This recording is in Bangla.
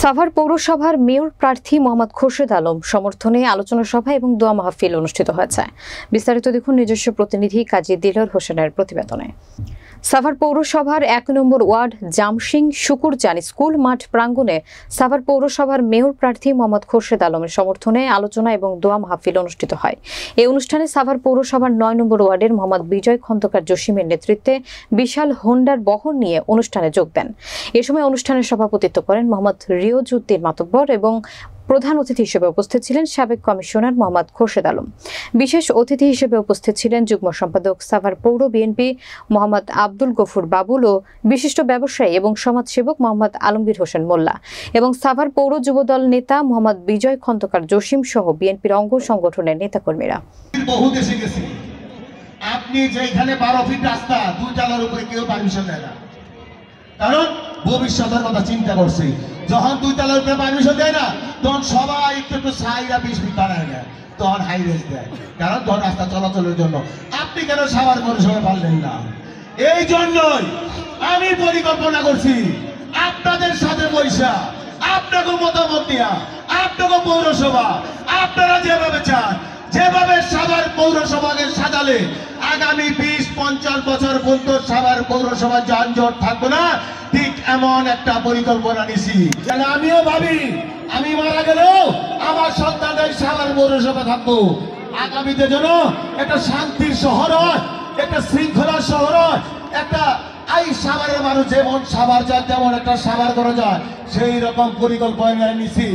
সাভার পৌরসভার মেয়র প্রার্থী মোহাম্মদ খোরশেদ আলম সমর্থনে আলোচনা সভা এবং দোয়া মাহফিল অনুষ্ঠিত হয়েছে। বিস্তারিত দেখুন নিজস্ব প্রতিনিধি কাজী দিলর হোসেনের প্রতিবেদনে। সাভার পৌরসভার ১ নম্বর ওয়ার্ড জামসিং শুকুরজান স্কুল মাঠ প্রাঙ্গণে সাভার পৌরসভার মেয়র প্রার্থী মোহাম্মদ খোরশেদ আলমের সমর্থনে আলোচনা এবং দোয়া মাহফিল অনুষ্ঠিত হয়। এই অনুষ্ঠানে সাভার পৌরসভার ৯ নম্বর ওয়ার্ডের মোহাম্মদ বিজয় খন্দকার জসিমের নেতৃত্বে বিশাল হোন্ডার বহর নিয়ে অনুষ্ঠানে যোগ দেন। এ সময় অনুষ্ঠানে সভাপতিত্ব করেন মোহাম্মদ রিয়াজউদ্দিন মাতব্বর এবং প্রধান অতিথি হিসেবে উপস্থিত ছিলেন সাবেক কমিশনার মোহাম্মদ খোরশেদ আলম। বিশেষ অতিথি হিসেবে উপস্থিত ছিলেন যুগ্ম সম্পাদক সাভার পৌর বিএনপি মোহাম্মদ আব্দুল গফুর বাবুল ও বিশিষ্ট ব্যবসায়ী এবং সমাজসেবক মোহাম্মদ আলমগীর হোসেন মোল্লা এবং সাভার পৌর যুবদল নেতা মোহাম্মদ বিজয় খন্দকার জসিম সহ বিএনপির অঙ্গ সংগঠনের নেতাকর্মীরা। বহু দেশে গেছে, আপনি যেখানে 12 ফিট রাস্তা 2 তলার উপরে কেউ পারমিশন দেয় না, কারণ ভবিষ্যতের কথা চিন্তা করছে। যখন 2 তলার উপরে পারমিশন দেয় না, তখন সবাই একটু সাইরা 20 ফিট বানায় নেয়, তখন হাই রেস দেয়, কারণ তখন রাস্তা চলাচলের জন্য। আপনি কেন সাভার পৌরসভা পারলেন না? এই জন্যই আমি পরিকল্পনা করছি আপনাদের সাথে বৈশা, আপনাকে মতামত দিয়া, আপনাকে পৌরসভা আপনারা যেভাবে চান, যেভাবে সাভার পৌরসভাকে সাজালে আগামী 20-50 বছর পর্যন্ত সাভার পৌরসভা যানজট থাকবে না, ঠিক এমন একটা পরিকল্পনা নিছি। আমিও ভাবি আমি মারা গেলেও আমার সন্তানদের সাভার পৌরসভা থাকবো। আগামীতে যেন একটা শান্তির শহর হয়, একটা শৃঙ্খলার শহর হয়, একটা এই সাভারের মানুষ যেমন সাভার যায় তেমন একটা সাভার করা যায়, সেই রকম পরিকল্পনা নিছি।